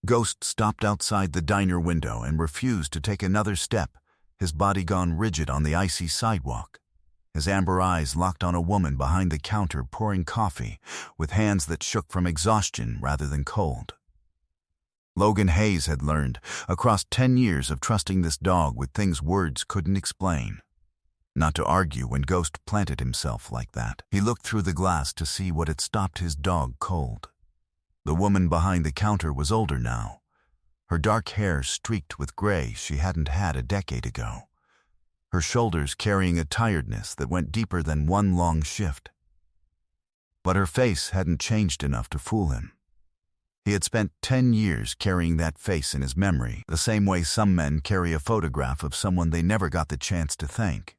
Ghost stopped outside the diner window and refused to take another step, his body gone rigid on the icy sidewalk. His amber eyes locked on a woman behind the counter pouring coffee, with hands that shook from exhaustion rather than cold. Logan Hayes had learned, across 10 years of trusting this dog with things words couldn't explain, not to argue when Ghost planted himself like that. He looked through the glass to see what had stopped his dog cold. The woman behind the counter was older now, her dark hair streaked with gray she hadn't had a decade ago, her shoulders carrying a tiredness that went deeper than one long shift. But her face hadn't changed enough to fool him. He had spent 10 years carrying that face in his memory, the same way some men carry a photograph of someone they never got the chance to thank.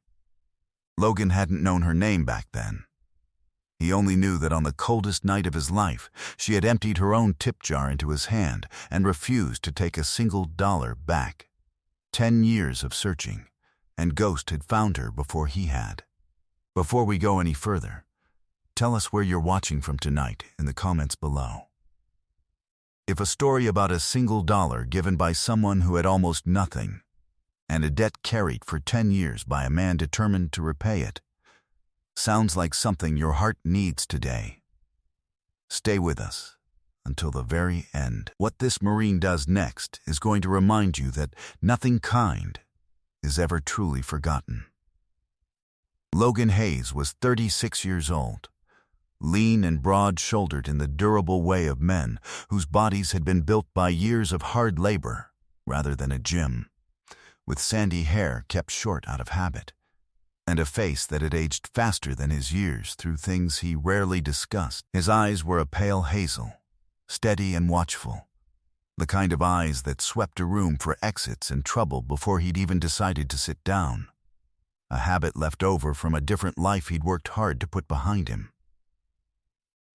Logan hadn't known her name back then. He only knew that on the coldest night of his life, she had emptied her own tip jar into his hand and refused to take a single dollar back. 10 years of searching, and Ghost had found her before he had. Before we go any further, tell us where you're watching from tonight in the comments below. If a story about a single dollar given by someone who had almost nothing, and a debt carried for 10 years by a man determined to repay it, sounds like something your heart needs today, stay with us until the very end. What this Marine does next is going to remind you that nothing kind is ever truly forgotten. Logan Hayes was 36 years old, lean and broad-shouldered in the durable way of men whose bodies had been built by years of hard labor rather than a gym, with sandy hair kept short out of habit, and a face that had aged faster than his years through things he rarely discussed. His eyes were a pale hazel, steady and watchful, the kind of eyes that swept a room for exits and trouble before he'd even decided to sit down, a habit left over from a different life he'd worked hard to put behind him.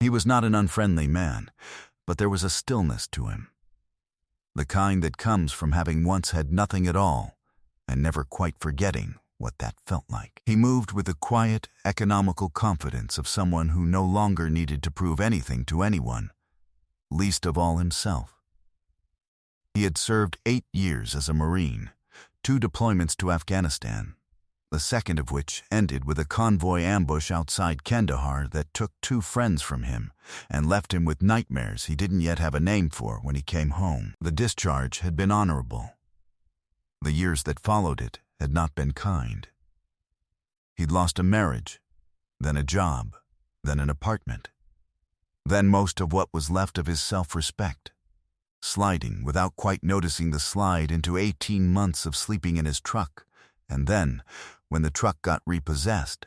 He was not an unfriendly man, but there was a stillness to him, the kind that comes from having once had nothing at all and never quite forgetting what that felt like. He moved with the quiet, economical confidence of someone who no longer needed to prove anything to anyone, least of all himself. He had served 8 years as a Marine, 2 deployments to Afghanistan, the second of which ended with a convoy ambush outside Kandahar that took 2 friends from him and left him with nightmares he didn't yet have a name for when he came home. The discharge had been honorable. The years that followed it had not been kind. He'd lost a marriage, then a job, then an apartment, then most of what was left of his self-respect, sliding without quite noticing the slide into 18 months of sleeping in his truck, and then, when the truck got repossessed,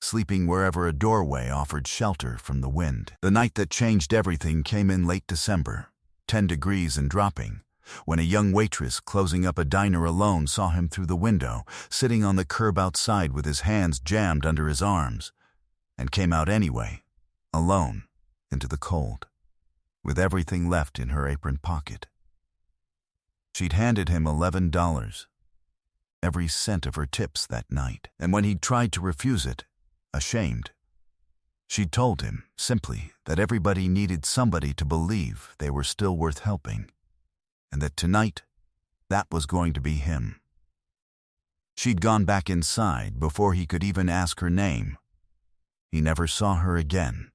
sleeping wherever a doorway offered shelter from the wind. The night that changed everything came in late December, 10 degrees and dropping, when a young waitress closing up a diner alone saw him through the window, sitting on the curb outside with his hands jammed under his arms, and came out anyway, alone, into the cold, with everything left in her apron pocket. She'd handed him $11, every cent of her tips that night, and when he'd tried to refuse it, ashamed, she'd told him, simply, that everybody needed somebody to believe they were still worth helping, and that tonight, that was going to be him. She'd gone back inside before he could even ask her name. He never saw her again.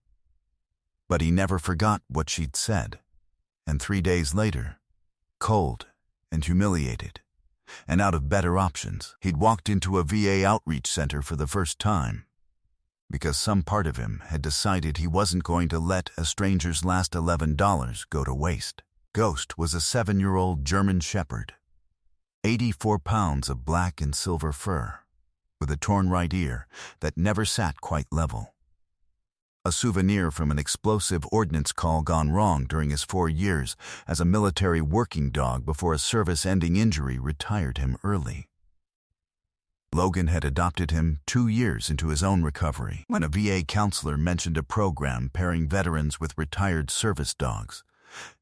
But he never forgot what she'd said, and 3 days later, cold and humiliated, and out of better options, he'd walked into a VA outreach center for the first time, because some part of him had decided he wasn't going to let a stranger's last $11 go to waste. Ghost was a 7-year-old German Shepherd, 84 pounds of black and silver fur, with a torn right ear that never sat quite level. A souvenir from an explosive ordnance call gone wrong during his 4 years as a military working dog before a service-ending injury retired him early. Logan had adopted him 2 years into his own recovery when a VA counselor mentioned a program pairing veterans with retired service dogs,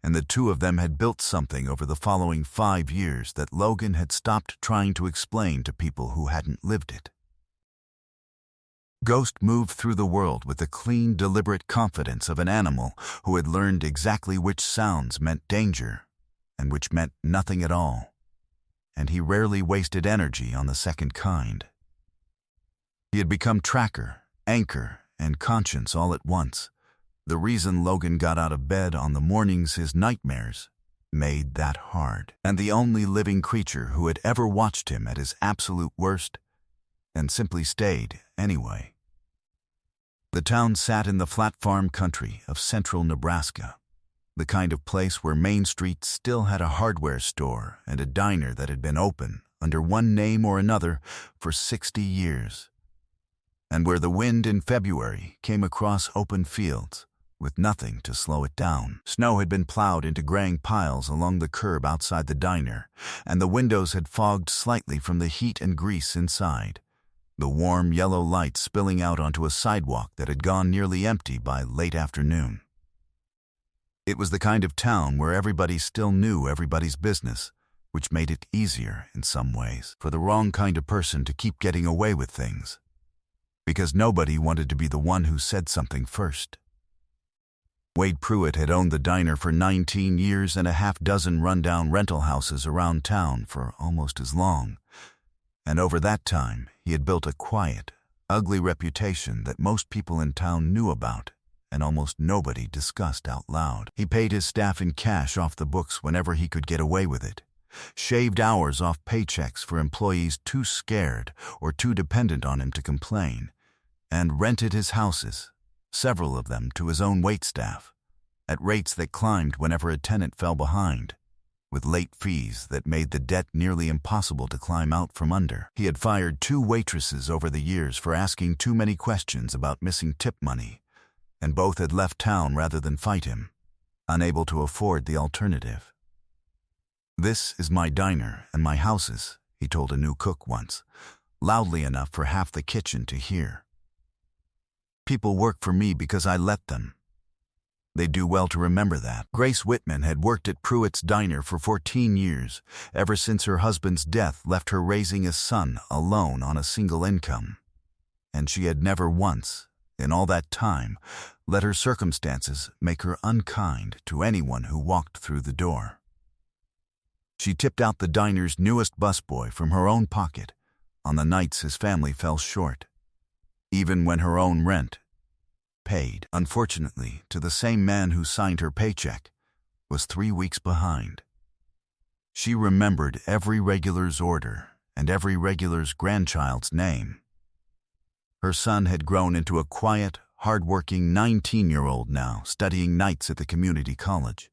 and the 2 of them had built something over the following 5 years that Logan had stopped trying to explain to people who hadn't lived it. Ghost moved through the world with the clean, deliberate confidence of an animal who had learned exactly which sounds meant danger and which meant nothing at all, and he rarely wasted energy on the second kind. He had become tracker, anchor, and conscience all at once, the reason Logan got out of bed on the mornings his nightmares made that hard, and the only living creature who had ever watched him at his absolute worst and simply stayed anyway. The town sat in the flat farm country of central Nebraska, the kind of place where Main Street still had a hardware store and a diner that had been open under one name or another for 60 years, and where the wind in February came across open fields with nothing to slow it down. Snow had been plowed into graying piles along the curb outside the diner, and the windows had fogged slightly from the heat and grease inside, the warm yellow light spilling out onto a sidewalk that had gone nearly empty by late afternoon. It was the kind of town where everybody still knew everybody's business, which made it easier, in some ways, for the wrong kind of person to keep getting away with things, because nobody wanted to be the one who said something first. Wade Pruitt had owned the diner for 19 years and a half-dozen rundown rental houses around town for almost as long, and over that time he had built a quiet, ugly reputation that most people in town knew about and almost nobody discussed out loud. He paid his staff in cash off the books whenever he could get away with it, shaved hours off paychecks for employees too scared or too dependent on him to complain, and rented his houses, several of them to his own waitstaff, at rates that climbed whenever a tenant fell behind, with late fees that made the debt nearly impossible to climb out from under. He had fired 2 waitresses over the years for asking too many questions about missing tip money, and both had left town rather than fight him, unable to afford the alternative. "This is my diner and my houses," he told a new cook once, loudly enough for half the kitchen to hear. "People work for me because I let them." They'd do well to remember that. Grace Whitman had worked at Pruitt's Diner for 14 years, ever since her husband's death left her raising a son alone on a single income. And she had never once, in all that time, let her circumstances make her unkind to anyone who walked through the door. She tipped out the diner's newest busboy from her own pocket on the nights his family fell short, even when her own rent, paid, unfortunately, to the same man who signed her paycheck, was 3 weeks behind. She remembered every regular's order and every regular's grandchild's name. Her son had grown into a quiet, hard-working 19-year-old now, studying nights at the community college.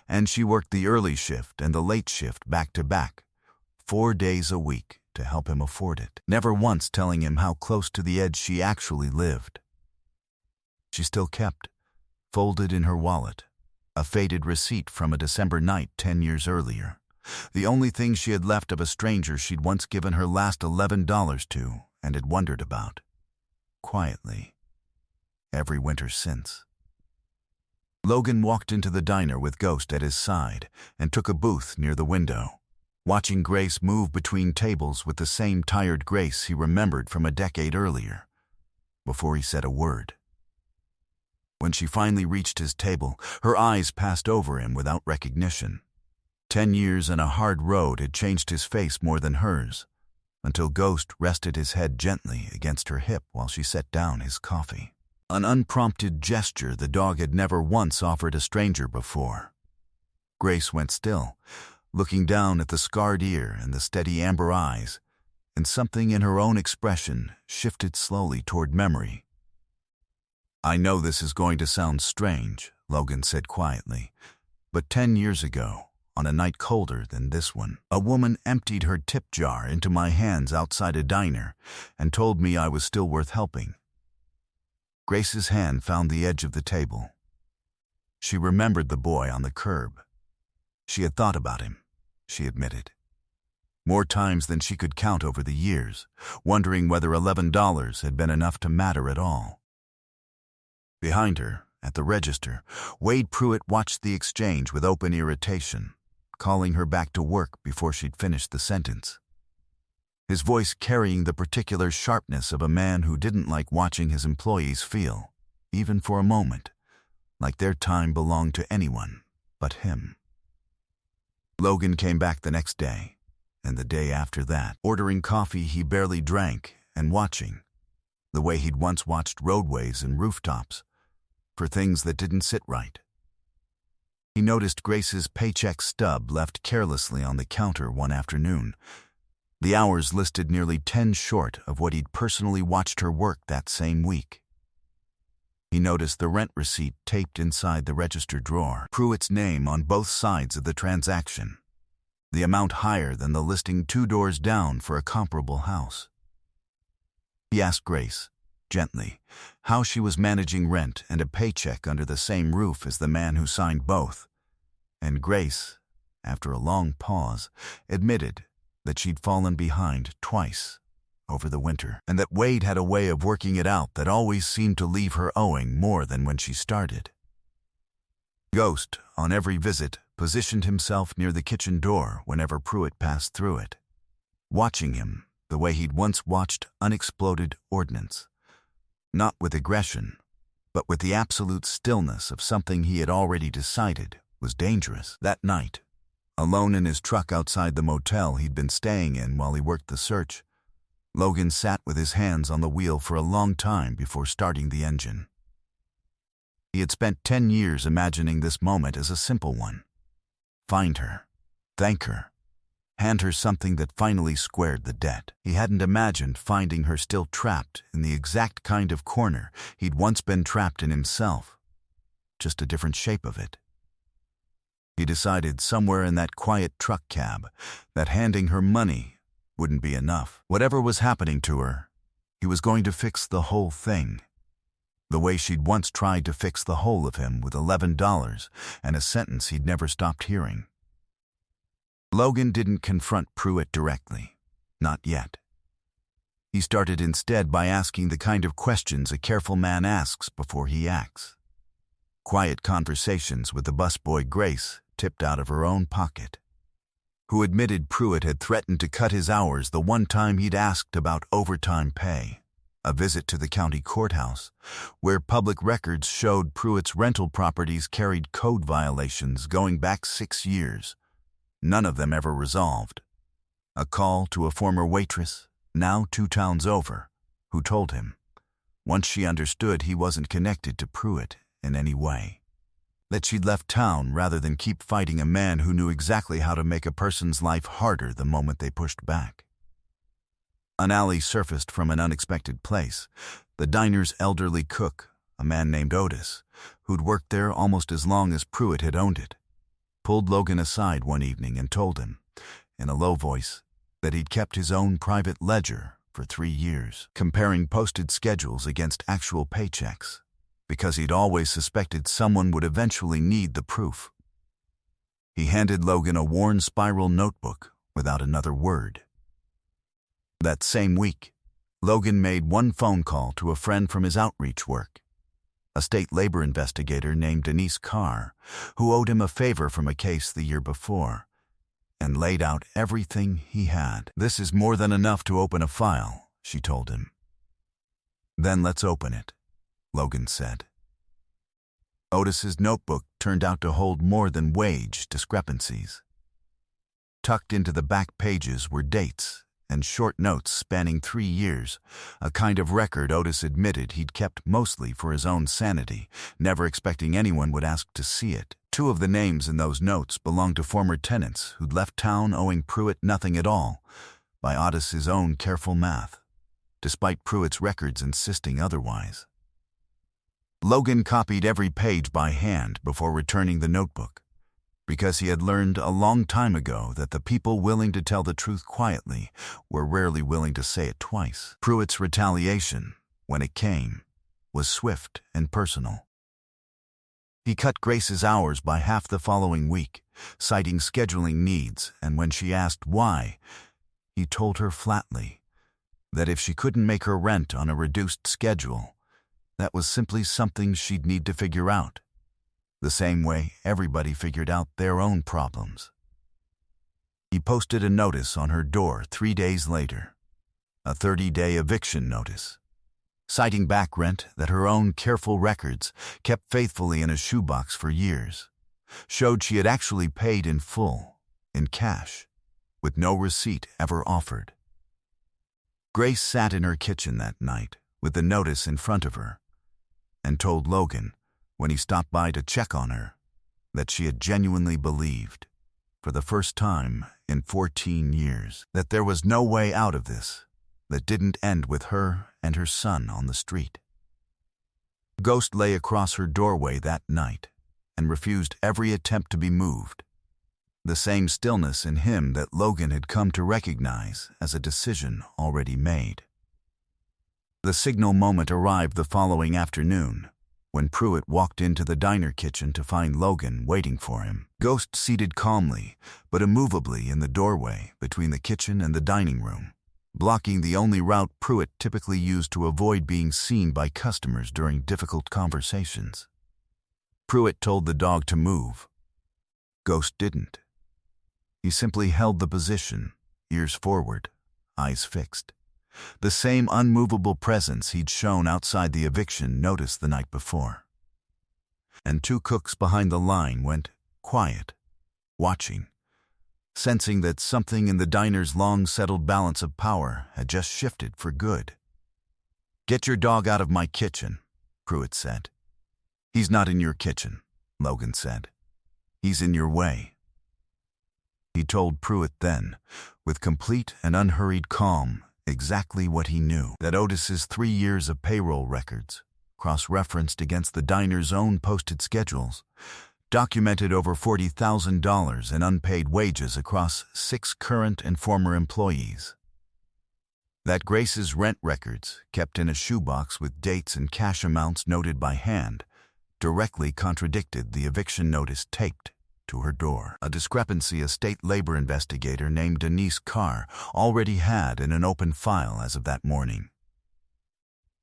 And she worked the early shift and the late shift back-to-back, 4 days a week, to help him afford it, never once telling him how close to the edge she actually lived. She still kept, folded in her wallet, a faded receipt from a December night 10 years earlier, the only thing she had left of a stranger she'd once given her last $11 to and had wondered about, quietly, every winter since. Logan walked into the diner with Ghost at his side and took a booth near the window, watching Grace move between tables with the same tired grace he remembered from a decade earlier, before he said a word. When she finally reached his table, her eyes passed over him without recognition. 10 years and a hard road had changed his face more than hers, until Ghost rested his head gently against her hip while she set down his coffee. An unprompted gesture the dog had never once offered a stranger before. Grace went still, looking down at the scarred ear and the steady amber eyes, and something in her own expression shifted slowly toward memory. "I know this is going to sound strange," Logan said quietly, "but 10 years ago, on a night colder than this one, a woman emptied her tip jar into my hands outside a diner and told me I was still worth helping." Grace's hand found the edge of the table. She remembered the boy on the curb. She had thought about him, she admitted, more times than she could count over the years, wondering whether $11 had been enough to matter at all. Behind her, at the register, Wade Pruitt watched the exchange with open irritation, calling her back to work before she'd finished the sentence. His voice carrying the particular sharpness of a man who didn't like watching his employees feel, even for a moment, like their time belonged to anyone but him. Logan came back the next day, and the day after that, ordering coffee he barely drank and watching, the way he'd once watched roadways and rooftops, for things that didn't sit right. He noticed Grace's paycheck stub left carelessly on the counter one afternoon. The hours listed nearly 10 short of what he'd personally watched her work that same week. He noticed the rent receipt taped inside the register drawer, Pruitt's name on both sides of the transaction, the amount higher than the listing 2 doors down for a comparable house. He asked Grace, gently, how she was managing rent and a paycheck under the same roof as the man who signed both, and Grace, after a long pause, admitted that she'd fallen behind twice over the winter, and that Wade had a way of working it out that always seemed to leave her owing more than when she started. Ghost, on every visit, positioned himself near the kitchen door whenever Pruitt passed through it, watching him the way he'd once watched unexploded ordnance, not with aggression, but with the absolute stillness of something he had already decided was dangerous. That night, alone in his truck outside the motel he'd been staying in while he worked the search, Logan sat with his hands on the wheel for a long time before starting the engine. He had spent 10 years imagining this moment as a simple one. Find her, thank her, hand her something that finally squared the debt. He hadn't imagined finding her still trapped in the exact kind of corner he'd once been trapped in himself, just a different shape of it. He decided somewhere in that quiet truck cab that handing her money wouldn't be enough. Whatever was happening to her, he was going to fix the whole thing, the way she'd once tried to fix the whole of him with $11 and a sentence he'd never stopped hearing. Logan didn't confront Pruitt directly, not yet. He started instead by asking the kind of questions a careful man asks before he acts. Quiet conversations with the busboy Grace tipped out of her own pocket, who admitted Pruitt had threatened to cut his hours the one time he'd asked about overtime pay. A visit to the county courthouse, where public records showed Pruitt's rental properties carried code violations going back 6 years, none of them ever resolved. A call to a former waitress, now 2 towns over, who told him, once she understood he wasn't connected to Pruitt in any way, that she'd left town rather than keep fighting a man who knew exactly how to make a person's life harder the moment they pushed back. An alley surfaced from an unexpected place. The diner's elderly cook, a man named Otis, who'd worked there almost as long as Pruitt had owned it, pulled Logan aside one evening and told him, in a low voice, that he'd kept his own private ledger for 3 years, comparing posted schedules against actual paychecks, because he'd always suspected someone would eventually need the proof. He handed Logan a worn spiral notebook without another word. That same week, Logan made one phone call to a friend from his outreach work, a state labor investigator named Denise Carr, who owed him a favor from a case the year before, and laid out everything he had. "This is more than enough to open a file," she told him. "Then let's open it," Logan said. Otis's notebook turned out to hold more than wage discrepancies. Tucked into the back pages were dates and short notes spanning 3 years, a kind of record Otis admitted he'd kept mostly for his own sanity, never expecting anyone would ask to see it. 2 of the names in those notes belonged to former tenants who'd left town owing Pruitt nothing at all, by Otis's own careful math, despite Pruitt's records insisting otherwise. Logan copied every page by hand before returning the notebook, because he had learned a long time ago that the people willing to tell the truth quietly were rarely willing to say it twice. Pruitt's retaliation, when it came, was swift and personal. He cut Grace's hours by half the following week, citing scheduling needs, and when she asked why, he told her flatly that if she couldn't make her rent on a reduced schedule, that was simply something she'd need to figure out, the same way everybody figured out their own problems. He posted a notice on her door 3 days later, a 30-day eviction notice, citing back rent that her own careful records, kept faithfully in a shoebox for years, showed she had actually paid in full, in cash, with no receipt ever offered. Grace sat in her kitchen that night with the notice in front of her and told Logan, when he stopped by to check on her, that she had genuinely believed, for the first time in 14 years, that there was no way out of this that didn't end with her and her son on the street. Ghost lay across her doorway that night and refused every attempt to be moved, the same stillness in him that Logan had come to recognize as a decision already made. The signal moment arrived the following afternoon, when Pruitt walked into the diner kitchen to find Logan waiting for him. Ghost seated calmly but immovably in the doorway between the kitchen and the dining room, blocking the only route Pruitt typically used to avoid being seen by customers during difficult conversations. Pruitt told the dog to move. Ghost didn't. He simply held the position, ears forward, eyes fixed. The same unmovable presence he'd shown outside the eviction notice the night before. And two cooks behind the line went quiet, watching, sensing that something in the diner's long-settled balance of power had just shifted for good. "Get your dog out of my kitchen," Pruitt said. "He's not in your kitchen," Logan said. "He's in your way." He told Pruitt then, with complete and unhurried calm, exactly what he knew, that Otis's 3 years of payroll records, cross-referenced against the diner's own posted schedules, documented over $40,000 in unpaid wages across 6 current and former employees. That Grace's rent records, kept in a shoebox with dates and cash amounts noted by hand, directly contradicted the eviction notice taped to her door, a discrepancy a state labor investigator named Denise Carr already had in an open file as of that morning.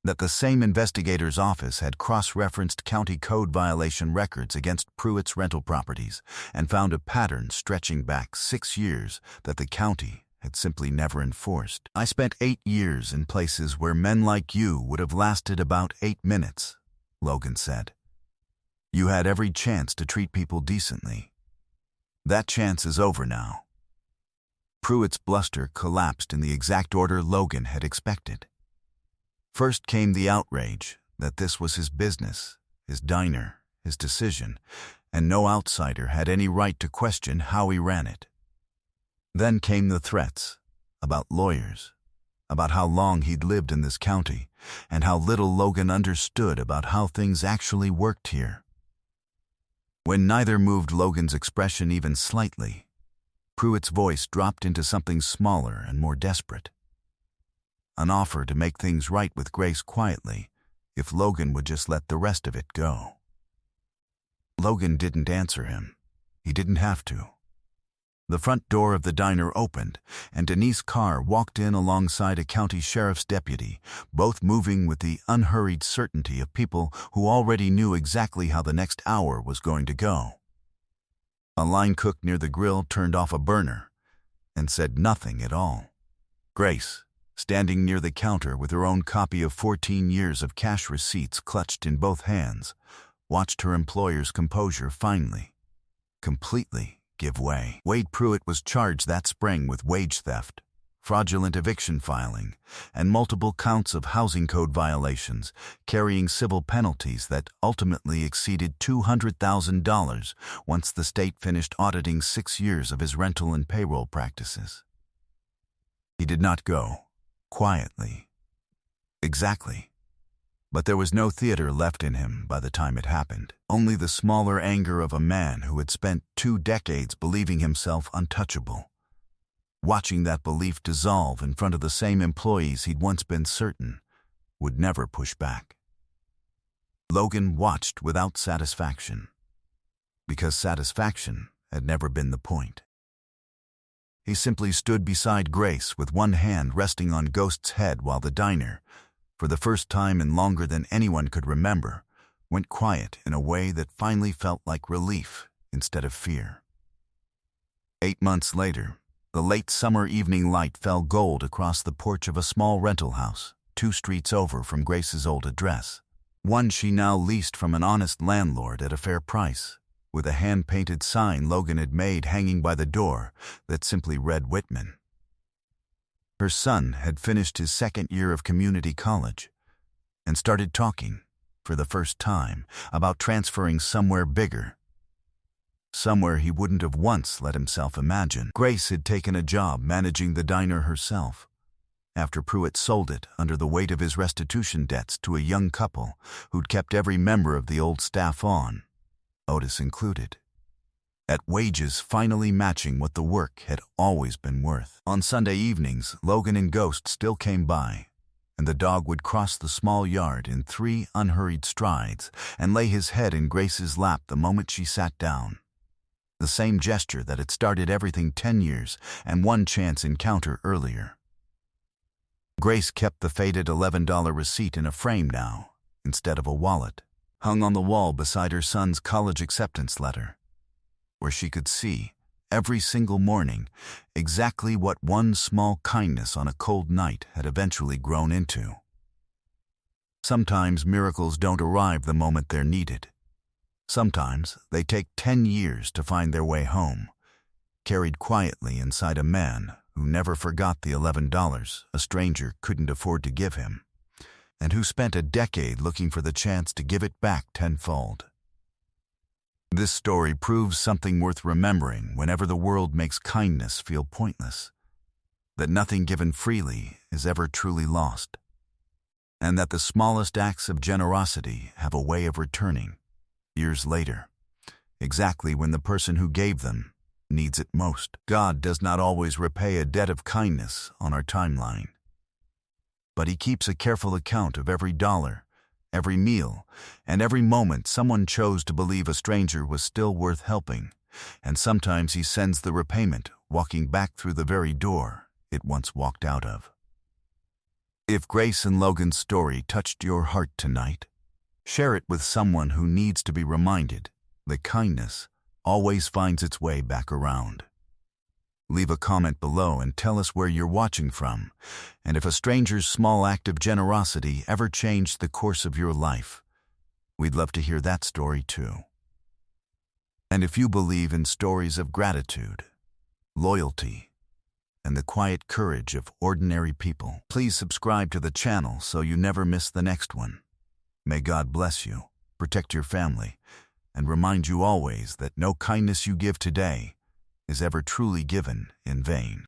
That the same investigator's office had cross-referenced county code violation records against Pruitt's rental properties and found a pattern stretching back 6 years that the county had simply never enforced. "I spent 8 years in places where men like you would have lasted about 8 minutes, Logan said. "You had every chance to treat people decently. That chance is over now." Pruitt's bluster collapsed in the exact order Logan had expected. First came the outrage that this was his business, his diner, his decision, and no outsider had any right to question how he ran it. Then came the threats about lawyers, about how long he'd lived in this county, and how little Logan understood about how things actually worked here. When neither moved Logan's expression even slightly, Pruitt's voice dropped into something smaller and more desperate. An offer to make things right with Grace quietly, if Logan would just let the rest of it go. Logan didn't answer him. He didn't have to. The front door of the diner opened, and Denise Carr walked in alongside a county sheriff's deputy, both moving with the unhurried certainty of people who already knew exactly how the next hour was going to go. A line cook near the grill turned off a burner and said nothing at all. Grace, standing near the counter with her own copy of 14 years of cash receipts clutched in both hands, watched her employer's composure finally, completely give way. Wade Pruitt was charged that spring with wage theft, fraudulent eviction filing, and multiple counts of housing code violations, carrying civil penalties that ultimately exceeded $200,000 once the state finished auditing 6 years of his rental and payroll practices. He did not go quietly. Exactly. But there was no theater left in him by the time it happened. Only the smaller anger of a man who had spent 2 decades believing himself untouchable, watching that belief dissolve in front of the same employees he'd once been certain would never push back. Logan watched without satisfaction, because satisfaction had never been the point. He simply stood beside Grace with one hand resting on Ghost's head while the diner, for the first time in longer than anyone could remember, went quiet in a way that finally felt like relief instead of fear. 8 months later, the late summer evening light fell gold across the porch of a small rental house, 2 streets over from Grace's old address, one she now leased from an honest landlord at a fair price. with a hand-painted sign Logan had made hanging by the door that simply read Whitman. Her son had finished his second year of community college and started talking, for the first time, about transferring somewhere bigger, somewhere he wouldn't have once let himself imagine. Grace had taken a job managing the diner herself, after Pruitt sold it under the weight of his restitution debts to a young couple who'd kept every member of the old staff on, Otis included, at wages finally matching what the work had always been worth. On Sunday evenings, Logan and Ghost still came by, and the dog would cross the small yard in 3 unhurried strides and lay his head in Grace's lap the moment she sat down. The same gesture that had started everything 10 years and one chance encounter earlier. Grace kept the faded $11 receipt in a frame now, instead of a wallet, hung on the wall beside her son's college acceptance letter, where she could see, every single morning, exactly what one small kindness on a cold night had eventually grown into. Sometimes miracles don't arrive the moment they're needed. Sometimes they take 10 years to find their way home, carried quietly inside a man who never forgot the $11 a stranger couldn't afford to give him, and who spent a decade looking for the chance to give it back tenfold. This story proves something worth remembering whenever the world makes kindness feel pointless, that nothing given freely is ever truly lost, and that the smallest acts of generosity have a way of returning, years later, exactly when the person who gave them needs it most. God does not always repay a debt of kindness on our timeline, but He keeps a careful account of every dollar, every meal, and every moment someone chose to believe a stranger was still worth helping, and sometimes He sends the repayment walking back through the very door it once walked out of. If Grace and Logan's story touched your heart tonight, share it with someone who needs to be reminded that kindness always finds its way back around. Leave a comment below and tell us where you're watching from, and if a stranger's small act of generosity ever changed the course of your life. We'd love to hear that story too. And if you believe in stories of gratitude, loyalty, and the quiet courage of ordinary people, please subscribe to the channel so you never miss the next one. May God bless you, protect your family, and remind you always that no kindness you give today is ever truly given in vain.